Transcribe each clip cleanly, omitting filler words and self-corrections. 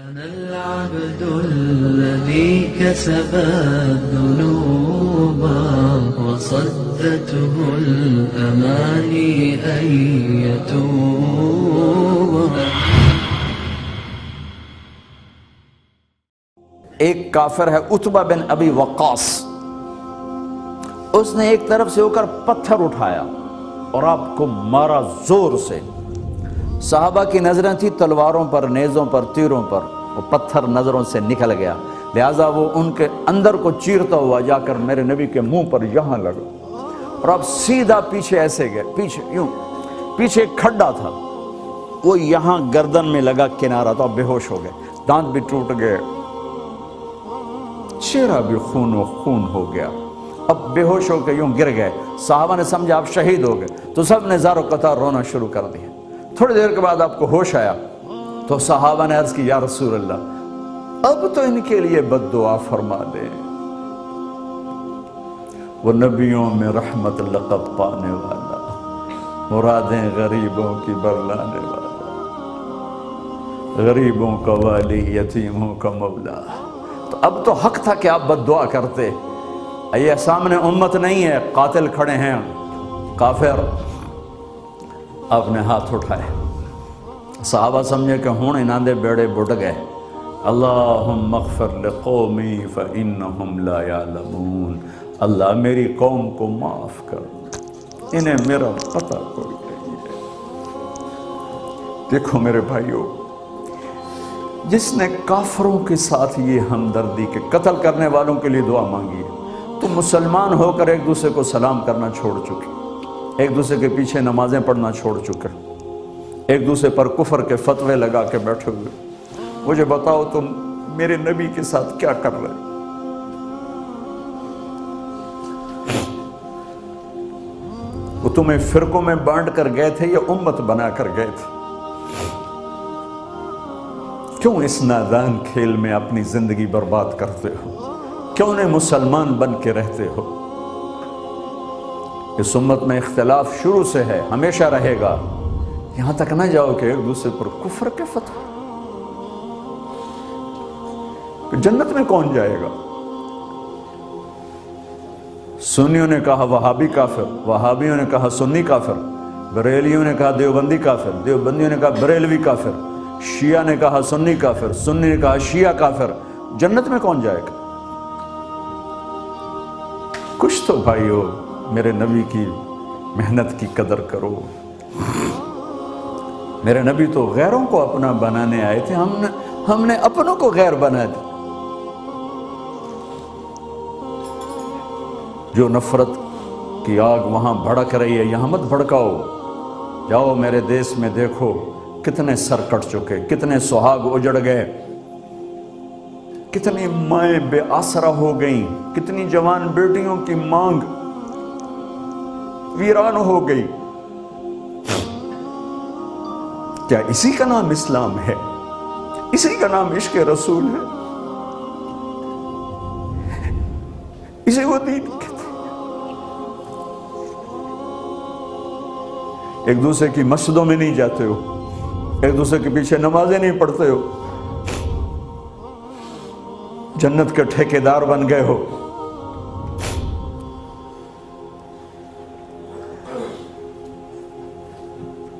أنا العبد الذي كسب الذنوب وصدته الأماني أن يتوب. ایک کافر ہے عتبہ بن ابی وقاص، اس نے ایک طرف سے ہو کر پتھر اٹھایا اور آپ کو مارا زور سے. صحابہ کی نظریں تھی تلواروں پر، نیزوں پر، تیروں پر، وہ پتھر نظروں سے نکل گیا، لہٰذا وہ ان کے اندر کو چیرتا ہوا جا کر میرے نبی کے منہ پر یہاں لگا، اور آپ سیدھا پیچھے ایسے گئے، پیچھے یوں، پیچھے ایک کھڈا تھا، وہ یہاں گردن میں لگا کنارہ، تو آپ بے ہوش ہو گئے، دانت بھی ٹوٹ گئے، چہرہ بھی خون و خون ہو گیا، اب بے ہوش ہو کے یوں گر گئے. صحابہ نے سمجھا آپ شہید ہو گئے تو سب نے زار و قطار رونا شروع کر دیا. تھوڑی دیر کے بعد آپ کو ہوش آیا تو صحابہ نے عرض کی یا رسول اللہ اب تو ان کے لیے بد دعا فرما دیں، وہ نبیوں میں رحمت لقب پانے والا، مرادیں غریبوں کی برلانے والا، غریبوں کا والی، یتیموں کا مولا. تو اب تو حق تھا کہ آپ بد دعا کرتے. یہ سامنے امت نہیں ہے، قاتل کھڑے ہیں کافر. آپ نے ہاتھ اٹھائے، صحابہ سمجھے کہ ہون انہاں دے بیڑے بڑھ گئے. اللہم اغفر لقومی فإنہم لا یعلمون، اللہ میری قوم کو معاف کر، انہیں میرا پتہ کوئی نہیں ہے. دیکھو میرے بھائیو، جس نے کافروں کے ساتھ یہ ہمدردی کے قتل کرنے والوں کے لیے دعا مانگی ہے، تو مسلمان ہو کر ایک دوسرے کو سلام کرنا چھوڑ چکے، ایک دوسرے کے پیچھے نمازیں پڑھنا چھوڑ چکے، ایک دوسرے پر کفر کے فتوے لگا کے بیٹھے ہوئے. مجھے بتاؤ تم میرے نبی کے ساتھ کیا کر رہے؟ وہ تمہیں فرقوں میں بانٹ کر گئے تھے یا امت بنا کر گئے تھے؟ کیوں اس نادان کھیل میں اپنی زندگی برباد کرتے ہو؟ کیوں نے مسلمان بن کے رہتے ہو؟ اس امت میں اختلاف شروع سے ہے، ہمیشہ رہے گا، یہاں تک نہ جاؤ کہ ایک دوسرے پر کفر کے فتوے. جنت میں کون جائے گا؟ سنیوں نے کہا وہابی کافر، وہابیوں نے کہا سنی کافر، بریلیوں نے کہا دیوبندی کافر، دیوبندیوں نے کہا بریلوی کافر، شیعہ نے کہا سنی کافر، سنی نے کہا شیعہ کافر. جنت میں کون جائے گا؟ کچھ تو بھائیو میرے نبی کی محنت کی قدر کرو. میرے نبی تو غیروں کو اپنا بنانے آئے تھے، ہم نے اپنوں کو غیر بنا دیا. جو نفرت کی آگ وہاں بھڑک رہی ہے یہاں مت بھڑکاؤ. جاؤ میرے دیس میں دیکھو کتنے سر کٹ چکے، کتنے سہاگ اجڑ گئے، کتنی مائیں بے آسرا ہو گئیں، کتنی جوان بیٹیوں کی مانگ ویران ہو گئی. کیا اسی کا نام اسلام ہے؟ اسی کا نام عشق رسول ہے؟ اسے وہ دین کہتے ہیں. ایک دوسرے کی مسجدوں میں نہیں جاتے ہو، ایک دوسرے کے پیچھے نمازیں نہیں پڑھتے ہو، جنت کے ٹھیکیدار بن گئے ہو.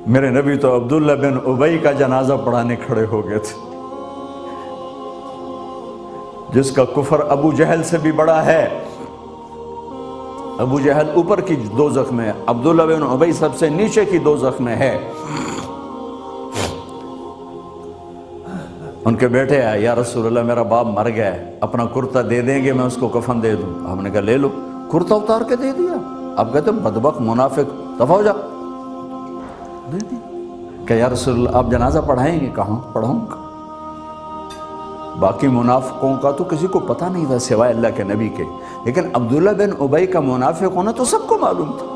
میرے نبی تو عبداللہ بن ابی کا جنازہ پڑھانے کھڑے ہو گئے تھے، جس کا کفر ابو جہل سے بھی بڑا ہے. ابو جہل اوپر کی دوزخ میں ہے، عبداللہ بن ابی سب سے نیچے کی دوزخ میں ہے. ان کے بیٹے آئے، یا رسول اللہ میرا باپ مر گیا ہے، اپنا کرتا دے دیں گے میں اس کو کفن دے دوں. ہم نے کہا لے لو. کرتا اتار کے دے دیا. اب کہتے ہیں بدبخت منافق دفع ہو جا. دے دی کہ یا رسول اللہ آپ جنازہ پڑھائیں گے؟ کہاں پڑھاؤں گا. باقی منافقوں کا تو کسی کو پتہ نہیں تھا سوائے اللہ کے نبی کے، لیکن عبداللہ بن ابی کا منافق ہونا تو سب کو معلوم تھا.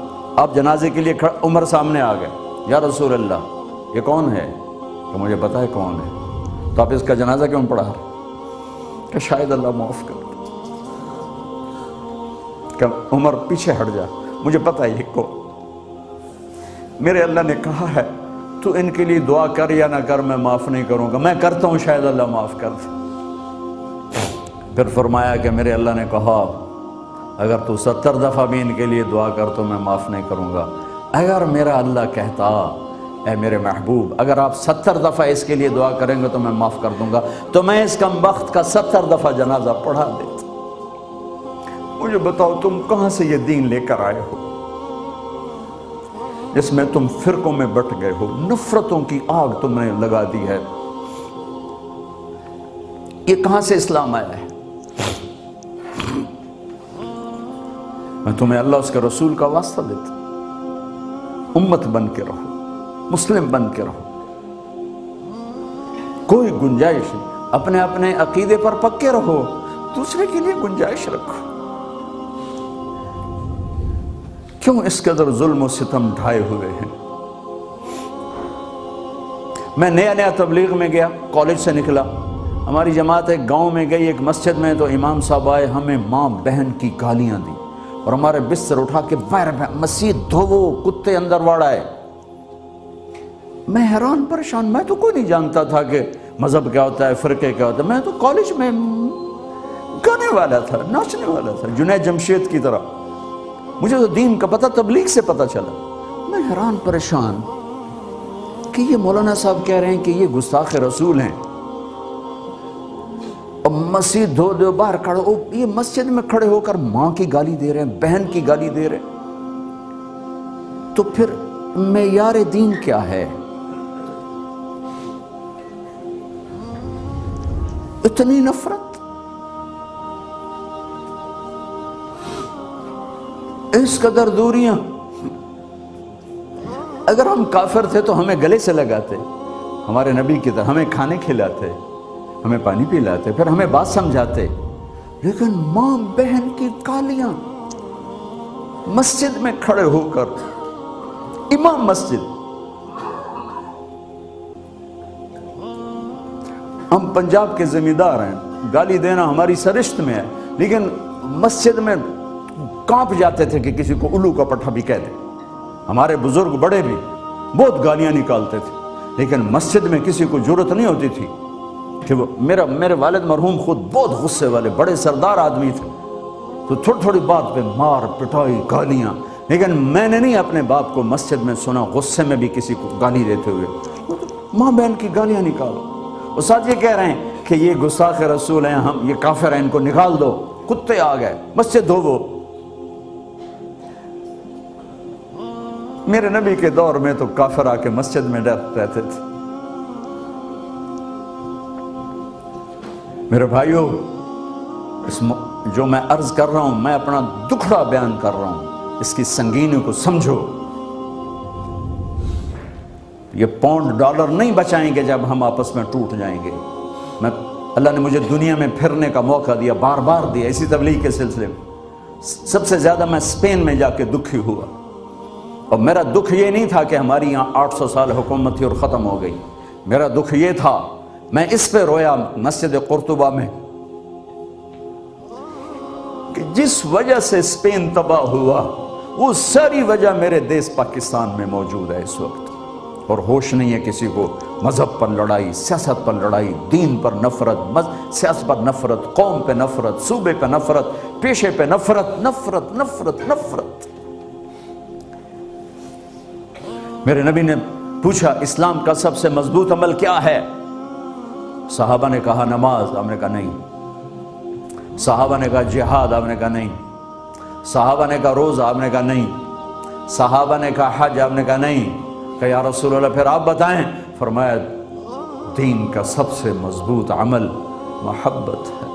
آپ جنازے کے لیے عمر سامنے آ گئے، یا رسول اللہ یہ کون ہے؟ کہ مجھے پتہ ہے کون ہے. تو آپ اس کا جنازہ کیوں پڑھا؟ کہ شاید اللہ معاف کر. کہ عمر پیچھے ہٹ جا، مجھے پتہ ہے یہ کون. میرے اللہ نے کہا ہے تو ان کے لیے دعا کر یا نہ کر، میں معاف نہیں کروں گا، میں کرتا ہوں شاید اللہ معاف کر دے۔ پھر فرمایا کہ میرے اللہ نے کہا اگر تو 70 دفعہ بھی ان کے لیے دعا کر تو میں معاف نہیں کروں گا۔ اگر میرا اللہ کہتا اے میرے محبوب اگر آپ 70 دفعہ اس کے لیے دعا کریں گے تو میں معاف کر دوں گا، تو میں اس کم بخت کا 70 دفعہ جنازہ پڑھا دیتا۔ مجھے بتاؤ تم کہاں سے یہ دین لے کر آئے ہو جس میں تم فرقوں میں بٹ گئے ہو، نفرتوں کی آگ تم نے لگا دی ہے، یہ کہاں سے اسلام آیا ہے؟ میں تمہیں اللہ اس کے رسول کا واسطہ دیتا ہوں، امت بن کے رہو، مسلم بن کے رہو، کوئی گنجائش نہیں، اپنے اپنے عقیدے پر پکے رہو، دوسرے کے لیے گنجائش رکھو۔ کیوں اس قدر ظلم و ستم ڈھائے ہوئے ہیں؟ میں نیا تبلیغ میں گیا، کالج سے نکلا، ہماری جماعت ایک گاؤں میں گئی، ایک مسجد میں، تو امام صاحب آئے، ہمیں ماں بہن کی گالیاں دی اور ہمارے بستر اٹھا کے باہر مسجد دھوو، کتے اندر واڑائے۔ میں حیران پریشان، میں تو کوئی نہیں جانتا تھا کہ مذہب کیا ہوتا ہے، فرقے کیا ہوتا ہے، میں تو کالج میں گانے والا تھا، ناچنے والا تھا، جنید جمشید کی طرح، مجھے تو دین کا پتہ تبلیغ سے پتہ چلا۔ میں حیران پریشان کہ یہ مولانا صاحب کہہ رہے ہیں کہ یہ گستاخ رسول ہیں، اور مسجد دھو دو باہر کھڑے ہو، یہ مسجد میں کھڑے ہو کر ماں کی گالی دے رہے ہیں، بہن کی گالی دے رہے ہیں، تو پھر معیار دین کیا ہے؟ اتنی نفرت، اس قدر دوریاں۔ اگر ہم کافر تھے تو ہمیں گلے سے لگاتے، ہمارے نبی کی طرح ہمیں کھانے کھلاتے، ہمیں پانی پلاتے، پھر ہمیں بات سمجھاتے، لیکن ماں بہن کی گالیاں، مسجد میں کھڑے ہو کر، امام مسجد۔ ہم پنجاب کے زمیندار ہیں، گالی دینا ہماری سرشت میں ہے، لیکن مسجد میں کانپ جاتے تھے کہ کسی کو الو کا پٹھا بھی کہہ دیں۔ ہمارے بزرگ بڑے بھی بہت گالیاں نکالتے تھے، لیکن مسجد میں کسی کو جرت نہیں ہوتی تھی کہ وہ میرے والد مرحوم خود بہت غصے والے بڑے سردار آدمی تھے، تو تھوڑی تھوڑی بات پہ مار پٹائی گالیاں، لیکن میں نے نہیں اپنے باپ کو مسجد میں سنا غصے میں بھی کسی کو گالی دیتے ہوئے۔ ماں بہن کی گالیاں نکالو، وہ ساتھ یہ کہہ رہے ہیں کہ یہ گستاخ رسول ہیں، ہم یہ کافر ہیں، ان کو نکال دو، کتے آ گئے، مسجد دھوو۔ میرے نبی کے دور میں تو کافر آ کے مسجد میں رہتے تھے۔ میرے بھائیو، جو میں عرض کر رہا ہوں، میں اپنا دکھڑا بیان کر رہا ہوں، اس کی سنگینی کو سمجھو۔ یہ پاؤنڈ ڈالر نہیں بچائیں گے جب ہم آپس میں ٹوٹ جائیں گے۔ اللہ نے مجھے دنیا میں پھرنے کا موقع دیا، بار بار دیا، اسی تبلیغ کے سلسلے میں۔ سب سے زیادہ میں اسپین میں جا کے دکھی ہوا، اور میرا دکھ یہ نہیں تھا کہ ہماری یہاں 800 سال حکومت تھی اور ختم ہو گئی، میرا دکھ یہ تھا، میں اس پہ رویا مسجد قرطبہ میں، کہ جس وجہ سے اسپین تباہ ہوا وہ ساری وجہ میرے دیس پاکستان میں موجود ہے اس وقت، اور ہوش نہیں ہے کسی کو۔ مذہب پر لڑائی، سیاست پر لڑائی، دین پر نفرت، سیاست پر نفرت، قوم پہ نفرت، صوبے پہ نفرت، پیشے پہ نفرت، نفرت نفرت نفرت۔ میرے نبی نے پوچھا اسلام کا سب سے مضبوط عمل کیا ہے؟ صحابہ نے کہا نماز، آپ نے کہا نہیں۔ صحابہ نے کہا جہاد، آپ نے کہا نہیں۔ صحابہ نے کہا روزہ، آپ نے کہا نہیں۔ صحابہ نے کہا حج، آپ نے کہا نہیں۔ کہ یا رسول اللہ پھر آپ بتائیں؟ فرمایا دین کا سب سے مضبوط عمل محبت ہے،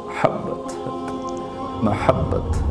محبت ہے، محبت ہے۔